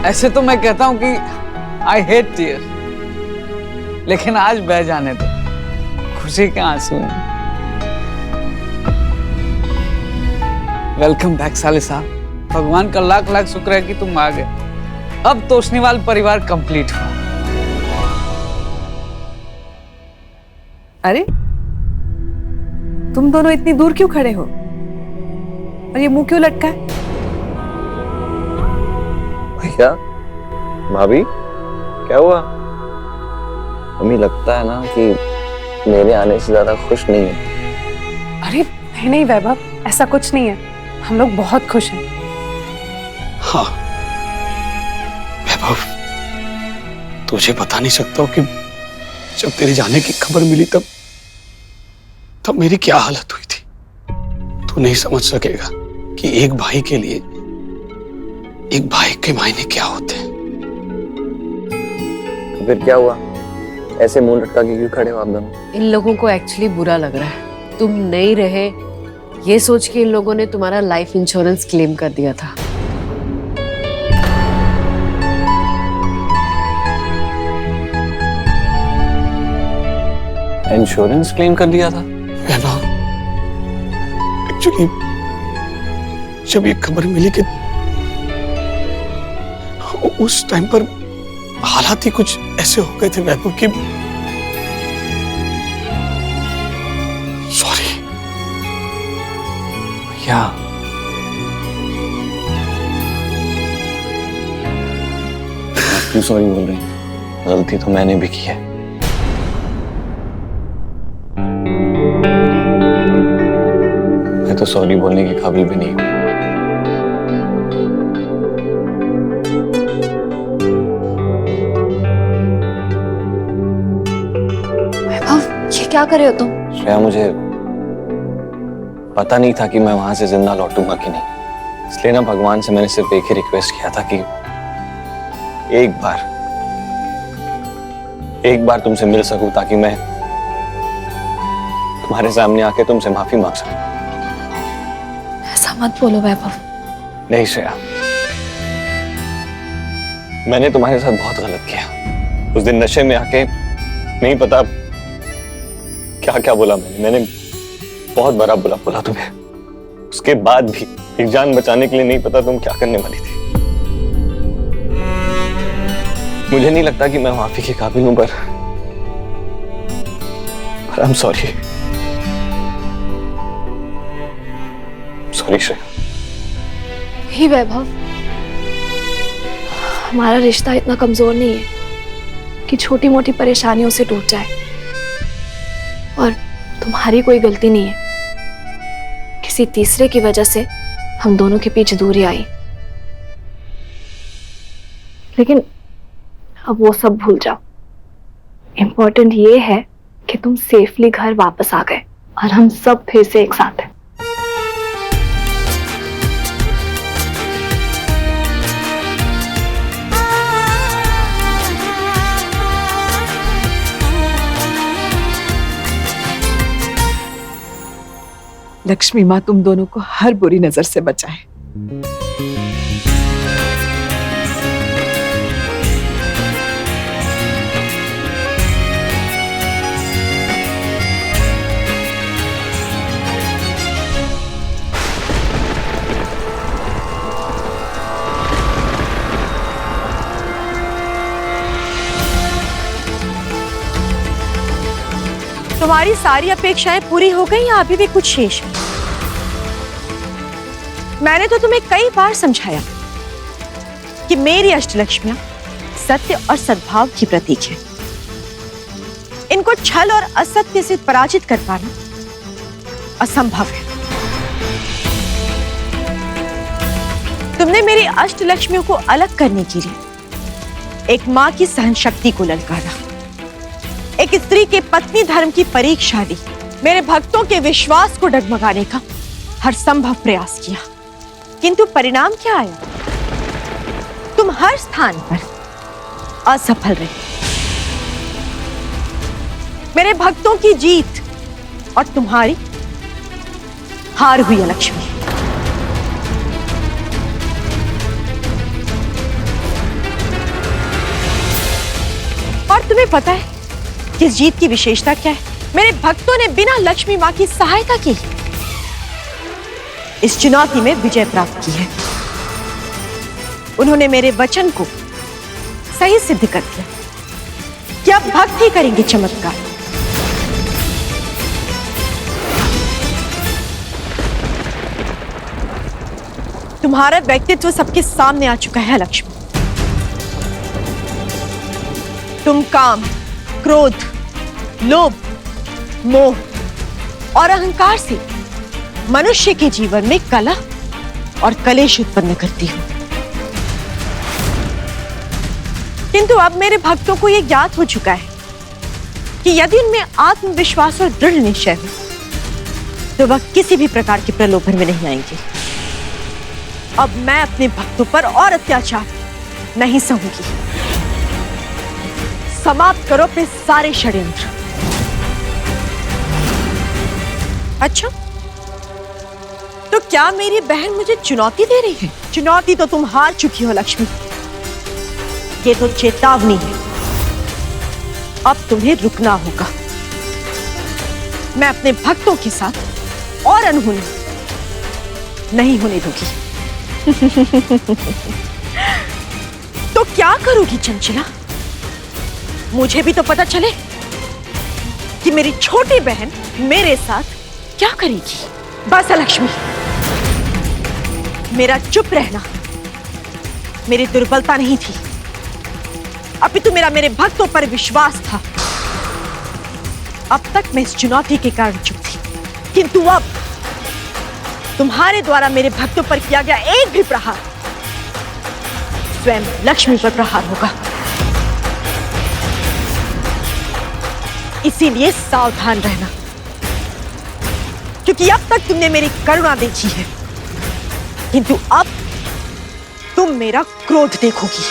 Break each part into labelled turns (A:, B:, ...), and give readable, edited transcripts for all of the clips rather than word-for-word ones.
A: ऐसे तो मैं कहता हूं कि आई हेट टीयर, लेकिन आज बह जाने दो, खुशी के आंसू हैं। वेलकम बैक साले साहब। भगवान का लाख लाख शुक्र है कि तुम आ गए। अब तोशनीवाल परिवार कंप्लीट हुआ।
B: अरे तुम दोनों इतनी दूर क्यों खड़े हो और ये मुंह क्यों लटका है?
C: भैया, भाभी, क्या हुआ? हमें लगता है ना कि मेरे आने से ज्यादा खुश नहीं है।
B: अरे नहीं वैभव, ऐसा कुछ नहीं है, हम लोग बहुत खुश हैं।
D: हाँ वैभव, तुझे बता नहीं सकता हूँ कि जब तेरे जाने की खबर मिली तब मेरी क्या हालत हुई थी। तू नहीं समझ सकेगा कि एक भाई के लिए एक भाई के मायने क्या होते हैं।
C: तो फिर क्या हुआ? ऐसे मुंह लटका के क्यों खड़े हो आप दोनों?
E: इन लोगों को एक्चुअली बुरा लग रहा है, तुम नहीं रहे ये सोच के इन लोगों ने तुम्हारा लाइफ इंश्योरेंस क्लेम कर दिया था।
C: इंश्योरेंस क्लेम कर दिया था?
D: एक्चुअली जब ये खबर मिली कि उस टाइम पर हालात ही कुछ ऐसे हो गए थे वैभव कि सॉरी
C: भैया, क्यों सॉरी बोल रही हैं? गलती तो मैंने भी की है। मैं तो सॉरी बोलने के काबिल भी नहीं हूं।
E: ये क्या कर रहे हो तुम?
C: श्रेया, मुझे पता नहीं था कि मैं वहां से जिंदा लौटूंगा कि नहीं, इसलिए ना भगवान से मैंने सिर्फ एक ही रिक्वेस्ट किया था कि एक बार तुमसे मिल सकूं ताकि मैं तुम्हारे सामने आके तुमसे माफी मांग सकूं।
E: ऐसा मत बोलो वैभव।
C: नहीं श्रेया, मैंने तुम्हारे साथ बहुत गलत किया। उस दिन नशे में आके नहीं पता क्या क्या बोला मैंने बहुत बड़ा बोला तुम्हें। उसके बाद भी एक जान बचाने के लिए नहीं पता तुम क्या करने वाली थी। मुझे नहीं लगता कि मैं माफी के काबिल हूं, पर I am sorry. Sorry Shreya.
F: Hi Vaibhav, हमारा रिश्ता इतना कमजोर नहीं है कि छोटी मोटी परेशानियों से टूट जाए, और तुम्हारी कोई गलती नहीं है। किसी तीसरे की वजह से हम दोनों के बीच दूरी आई, लेकिन अब वो सब भूल जाओ। इम्पोर्टेंट ये है कि तुम सेफली घर वापस आ गए और हम सब फिर से एक साथ हैं।
B: लक्ष्मी माँ तुम दोनों को हर बुरी नजर से बचाए।
G: तुम्हारी सारी अपेक्षाएं पूरी हो गई या अभी भी कुछ शेष है? मैंने तो तुम्हें कई बार समझाया कि मेरी अष्टलक्ष्मियां सत्य और सद्भाव की प्रतीक है। इनको छल और असत्य से पराजित कर पाना असंभव है। तुमने मेरी अष्टलक्ष्मियों को अलग करने के लिए एक मां की सहन शक्ति को ललकारा, एक स्त्री के पत्नी धर्म की परीक्षा ली, मेरे भक्तों के विश्वास को डगमगाने का हर संभव प्रयास किया, किंतु परिणाम क्या आया? तुम हर स्थान पर असफल रहे। मेरे भक्तों की जीत और तुम्हारी हार हुई है लक्ष्मी। तुम्हें पता है कि इस जीत की विशेषता क्या है? मेरे भक्तों ने बिना लक्ष्मी माँ की सहायता की इस चुनौती में विजय प्राप्त की है। उन्होंने मेरे वचन को सही सिद्ध कर दिया कि अब भक्त ही करेंगे चमत्कार। तुम्हारा व्यक्तित्व सबके सामने आ चुका है लक्ष्मी। तुम काम, क्रोध, लोभ, मोह और अहंकार से मनुष्य के जीवन में कलह और कलेश उत्पन्न करती हो। किंतु अब मेरे भक्तों को यह ज्ञात हो चुका है कि यदि उनमें आत्मविश्वास और दृढ़ निश्चय हो तो वह किसी भी प्रकार के प्रलोभन में नहीं आएंगे। अब मैं अपने भक्तों पर और अत्याचार नहीं सहूंगी। समाप्त करो अपने सारे षड्यंत्र। अच्छा, तो क्या मेरी बहन मुझे चुनौती दे रही है? चुनौती तो तुम हार चुकी हो लक्ष्मी। ये तो चेतावनी है। अब तुम्हें रुकना होगा। मैं अपने भक्तों के साथ और अनहोनी नहीं होने दूंगी। तो क्या करोगी चंचला? मुझे भी तो पता चले कि मेरी छोटी बहन मेरे साथ क्या करेगी। बस लक्ष्मी, मेरा चुप रहना मेरी दुर्बलता नहीं थी, अपितु मेरा मेरे भक्तों पर विश्वास था। अब तक मैं इस चुनौती के कारण चुप थी, किंतु अब तुम्हारे द्वारा मेरे भक्तों पर किया गया एक भी प्रहार स्वयं लक्ष्मी पर प्रहार होगा। इसीलिए सावधान रहना, क्योंकि अब तक तुमने मेरी करुणा देखी है, किंतु अब तुम मेरा क्रोध देखोगी।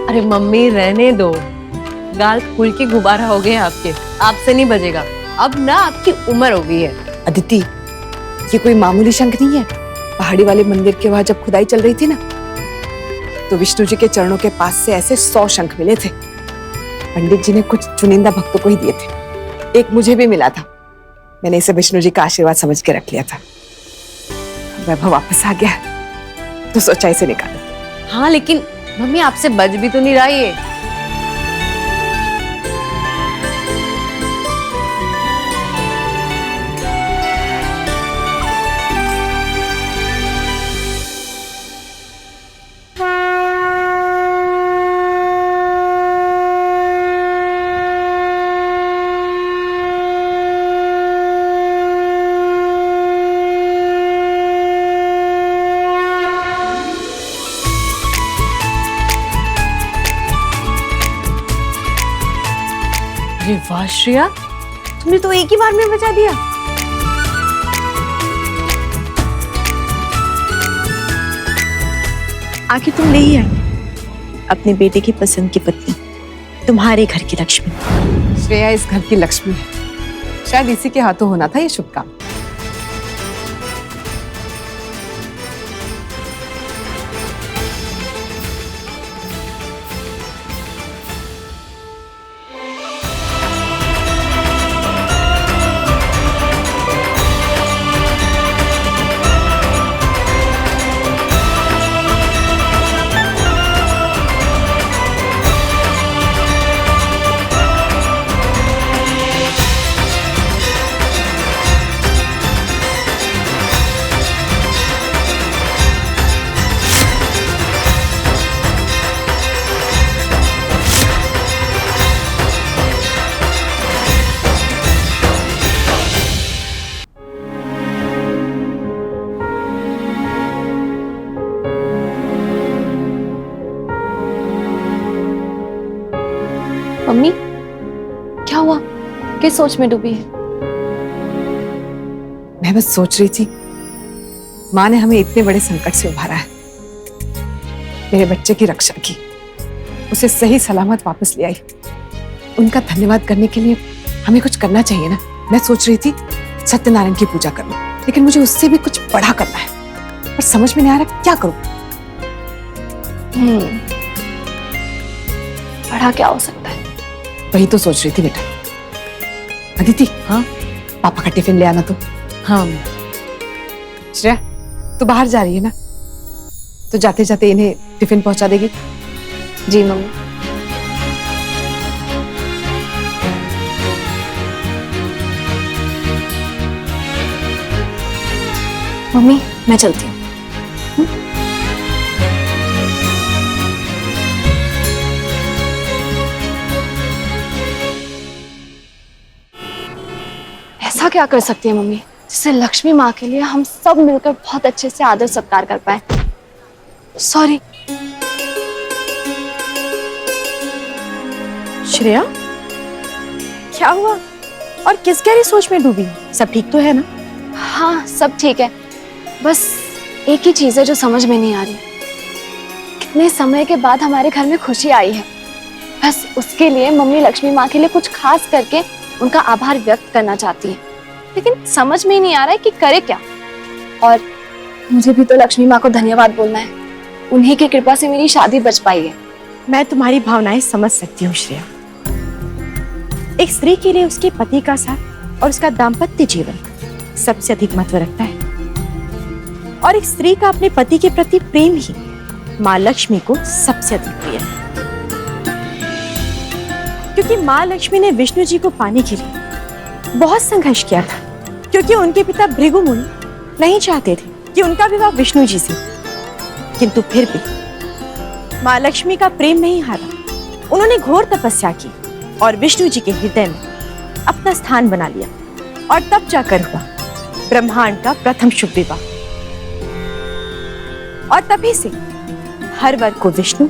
E: अरे मम्मी रहने दो, गाल फूल के गुब्बारा हो गए आपके, आपसे नहीं बजेगा। अब ना आपकी उम्र हो गई है।
B: अदिति, ये कोई मामूली शंख नहीं है। पहाड़ी वाले मंदिर के वहां जब खुदाई चल रही थी ना, तो विष्णु जी के चरणों के पास से ऐसे 100 शंख मिले थे। पंडित जी ने कुछ चुनिंदा भक्तों को ही दिए थे, एक मुझे भी मिला था। मैंने इसे विष्णु जी का आशीर्वाद समझ के रख लिया था। वैभव वापस आ गया तो सोचा इसे निकालो।
E: हाँ लेकिन मम्मी आपसे बज भी तो नहीं रहा ये। अरे वाह श्रेया, तुमने तो एक ही बार में बजा दिया।
G: आखिर तुम ले ही आई अपने बेटे की पसंद की पत्नी, तुम्हारे घर की लक्ष्मी।
B: श्रेया इस घर की लक्ष्मी है, शायद इसी के हाथों होना था ये शुभ काम।
F: मम्मी क्या हुआ, किस सोच में डूबी है?
B: मैं बस सोच रही थी, माँ ने हमें इतने बड़े संकट से उभारा है, मेरे बच्चे की रक्षा की, उसे सही सलामत वापस ले आई। उनका धन्यवाद करने के लिए हमें कुछ करना चाहिए ना। मैं सोच रही थी सत्यनारायण की पूजा कर लूं, लेकिन मुझे उससे भी कुछ बड़ा करना है, पर समझ में नहीं आ रहा क्या करूं।
F: बड़ा क्या हो सकता है?
B: वही तो सोच रही थी बेटा। अदिति, हाँ, पापा का टिफिन ले आना तो।
E: हाँ
B: श्रेया, तू बाहर जा रही है ना, तो जाते जाते इन्हें टिफिन पहुंचा देगी।
F: जी मम्मी। मम्मी मैं चलती हूँ। ऐसा क्या कर सकती है मम्मी जिससे लक्ष्मी माँ के लिए हम सब मिलकर बहुत अच्छे से आदर सत्कार कर पाए? सॉरी।
G: श्रेया, क्या हुआ और किस गहरी सोच में डूबी हो? सब ठीक तो है ना?
F: हाँ सब ठीक है, बस एक ही चीज है जो समझ में नहीं आ रही। कितने समय के बाद हमारे घर में खुशी आई है, बस उसके लिए मम्मी लक्ष्मी माँ के लिए कुछ खास करके उनका आभार व्यक्त करना चाहती है, लेकिन समझ में ही नहीं आ रहा है कि करे क्या। और मुझे भी तो लक्ष्मी माँ को धन्यवाद बोलना है, उन्हीं की कृपा से मेरी शादी बच पाई है।
G: मैं तुम्हारी भावनाएं समझ सकती हूँ श्रेया। एक स्त्री के लिए उसके पति का साथ और उसका दाम्पत्य जीवन सबसे अधिक महत्व रखता है, और एक स्त्री का अपने पति के प्रति प्रेम ही माँ लक्ष्मी को सबसे अधिक प्रिय है। क्योंकि माँ लक्ष्मी ने विष्णु जी को पाने के लिए बहुत संघर्ष किया था, क्योंकि उनके पिता भृगु मुनि नहीं चाहते थे कि उनका विवाह विष्णु जी से, किंतु फिर भी माँ लक्ष्मी का प्रेम नहीं हारा। उन्होंने घोर तपस्या की और विष्णु जी के हृदय में अपना स्थान बना लिया, और तब जाकर हुआ ब्रह्मांड का प्रथम शुभ विवाह। और तभी से हर वर को विष्णु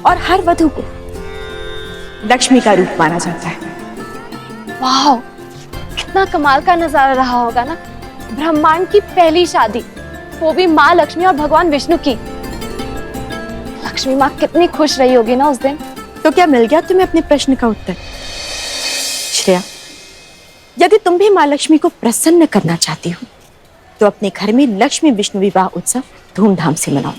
G: और हर वधु को लक्ष्मी का रूप माना जाता है।
F: वाह, कितना कमाल का नजारा रहा होगा ना, ब्रह्मांड की पहली शादी, वो भी माँ लक्ष्मी और भगवान विष्णु की। लक्ष्मी माँ कितनी खुश रही होगी ना उस दिन।
G: तो क्या मिल गया तुम्हें अपने प्रश्न का उत्तर? श्रेया, यदि तुम भी माँ लक्ष्मी को प्रसन्न करना चाहती हो तो अपने घर में लक्ष्मी विष्णु विवाह उत्सव धूमधाम से मनाओ।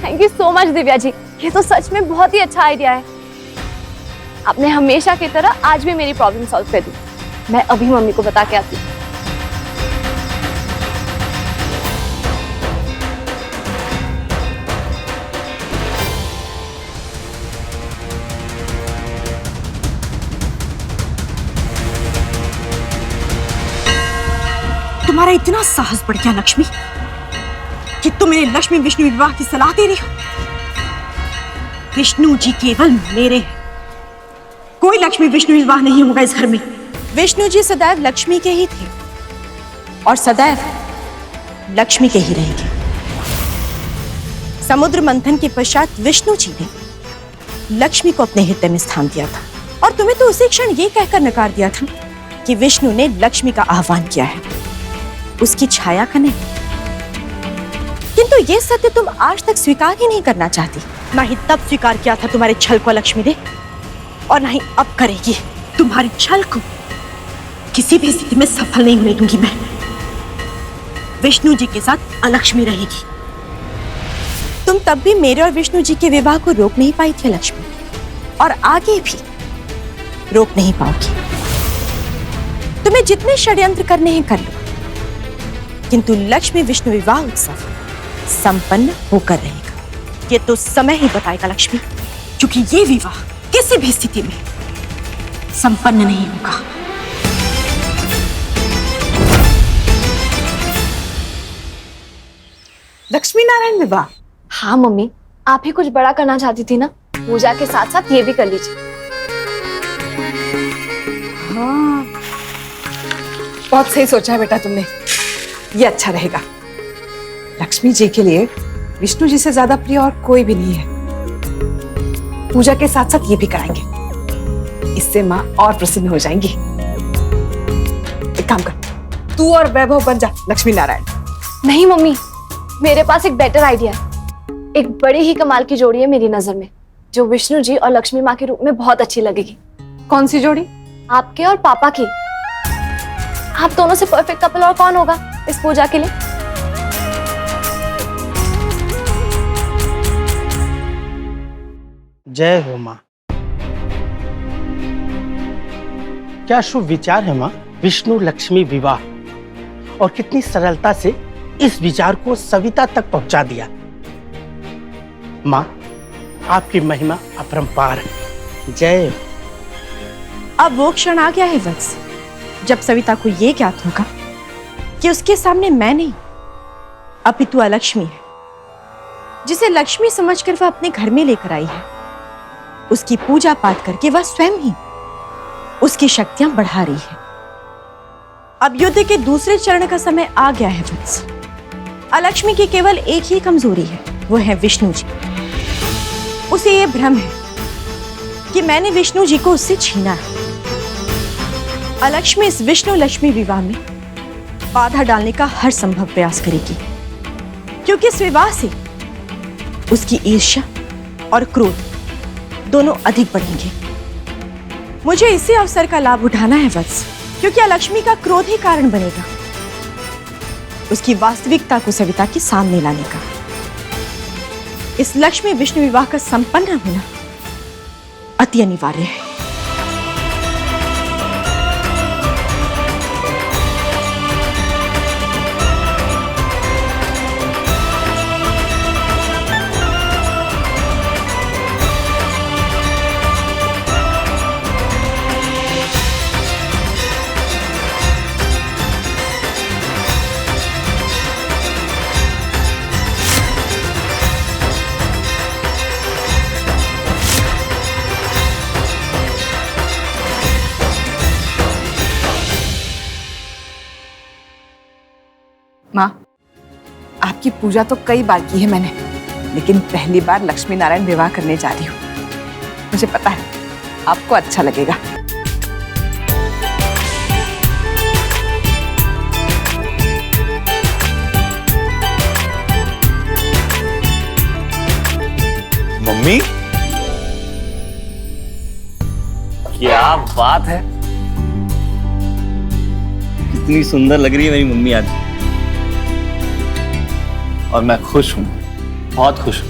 F: Thank you so much Divya ji, ये तो सच में बहुत ही अच्छा आइडिया है। आपने हमेशा की तरह आज भी मेरी प्रॉब्लम सॉल्व कर दी। मैं अभी मम्मी को बता के आती हूँ।
G: तुम्हारा इतना साहस बढ़ गया लक्ष्मी कि तुम मेरे लक्ष्मी विष्णु विवाह की सलाह दे रही हो। विष्णु जी केवल मेरे हैं, कोई लक्ष्मी विष्णु विवाह नहीं होगा इस घर में। विष्णु जी सदैव लक्ष्मी के ही थे और सदैव लक्ष्मी के ही रहेंगे। समुद्र मंथन के पश्चात विष्णु जी ने लक्ष्मी को अपने हृदय में स्थान दिया था, और तुम्हें तो उसी क्षण ये कहकर नकार दिया था कि विष्णु ने लक्ष्मी का आह्वान किया है, उसकी छाया का नहीं। किंतु ये सत्य तुम आज तक स्वीकार ही नहीं करना चाहती। ना ही तब स्वीकार किया था तुम्हारे छल को लक्ष्मी ने, और ना ही अब करेगी। तुम्हारे छल को किसी भी स्थिति में सफल नहीं होने दूंगी मैं। विष्णु जी के साथ अलक्ष्मी रहेगी। तुम तब भी मेरे और विष्णु जी के विवाह को रोक नहीं पाई थी लक्ष्मी, और आगे भी रोक नहीं पाओगी। तुम्हें जितने षड्यंत्र करने हैं कर लो, किंतु लक्ष्मी विष्णु विवाह उत्सव संपन्न होकर रहेगा। ये तो समय ही बताएगा लक्ष्मी, क्योंकि ये विवाह किसी भी स्थिति में संपन्न नहीं होगा।
B: लक्ष्मी नारायण विवाह?
F: हाँ मम्मी, आप ही कुछ बड़ा करना चाहती थी ना, पूजा के साथ साथ ये भी कर लीजिए।
B: हाँ, बहुत सही सोचा है बेटा तुमने, ये अच्छा रहेगा। लक्ष्मी जी के लिए विष्णु जी से ज्यादा प्रिय और कोई भी नहीं है। पूजा के साथ साथ ये भी कराएंगे, इससे माँ और प्रसन्न हो जाएंगी। एक काम कर, तू और वैभव बन जा लक्ष्मी नारायण।
F: नहीं मम्मी, मेरे पास एक बेटर आइडिया है। एक बड़ी ही कमाल की जोड़ी है मेरी नजर में, जो विष्णु जी और लक्ष्मी माँ के रूप में बहुत अच्छी लगेगी।
B: कौन सी जोड़ी?
F: आपके और पापा की। आप दोनों से परफेक्ट कपल और कौन होगा इस पूजा के लिए?
H: जय हो माँ। क्या शुभ विचार है माँ, विष्णु लक्ष्मी विवाह, और कितनी सरलता से इस विचार को सविता तक पहुंचा दिया। माँ, आपकी महिमा अपरंपार है। जय हो।
G: अब वो क्षण आ गया है वत्स, जब सविता को ये ज्ञात होगा कि उसके सामने मैं नहीं अपितु अलक्ष्मी है, जिसे लक्ष्मी समझकर वह अपने घर में लेकर आई है। उसकी पूजा पाठ करके वह स्वयं ही उसकी शक्तियां बढ़ा रही है। अब युद्ध के दूसरे चरण का समय आ गया है वत्स। अलक्ष्मी की केवल एक ही कमजोरी है, वो है विष्णु जी। उसे ये भ्रम है कि मैंने विष्णु जी को उससे छीना है। अलक्ष्मी इस विष्णु लक्ष्मी विवाह में बाधा डालने का हर संभव प्रयास करेगी, क्योंकि इस विवाह से उसकी ईर्ष्या और क्रोध दोनों अधिक बढ़ेंगे। मुझे इसी अवसर का लाभ उठाना है वत्स, क्योंकि अलक्ष्मी का क्रोध ही कारण बनेगा उसकी वास्तविकता को सविता के सामने लाने का। इस लक्ष्मी विष्णु विवाह का संपन्न होना अति अनिवार्य है।
B: माँ, आपकी पूजा तो कई बार की है मैंने, लेकिन पहली बार लक्ष्मी नारायण विवाह करने जा रही हूँ। मुझे पता है आपको अच्छा लगेगा।
C: मम्मी, क्या बात है, कितनी सुंदर लग रही है मेरी मम्मी आज। और मैं खुश हूँ, बहुत खुश हूँ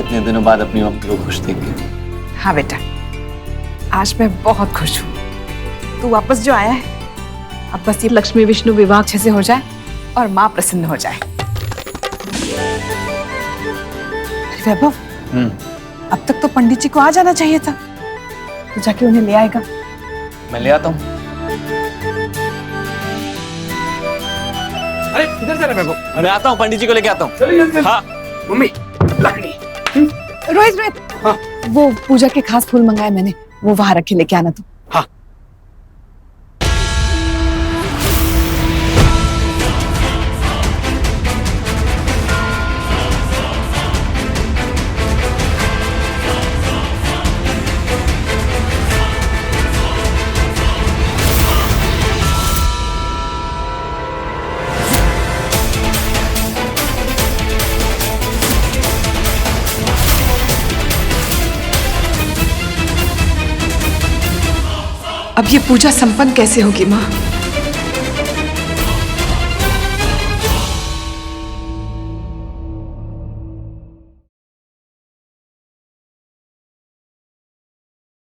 C: इतने दिनों बाद अपनी मम्मी को खुश देख के।
B: हाँ बेटा, आज मैं बहुत खुश हूँ। तू वापस जो आया है, अब बस ये लक्ष्मी विष्णु विवाह अच्छे से हो जाए और माँ प्रसन्न हो जाए। वैभव, अब तक तो पंडित जी को आ जाना चाहिए था। तू जाके उन्हें ले आएगा।
C: मैं ले आता हूँ।
D: अरे इधर से वैभव,
C: मैं आता हूँ, पंडित जी को लेके आता हूँ। हाँ
H: मम्मी, लकड़ी।
B: रोहित रोहित, हाँ, वो पूजा के खास फूल मंगाए मैंने, वो वहां रखे, लेके आना तू।
H: हाँ।
B: अब ये पूजा संपन्न कैसे होगी माँ?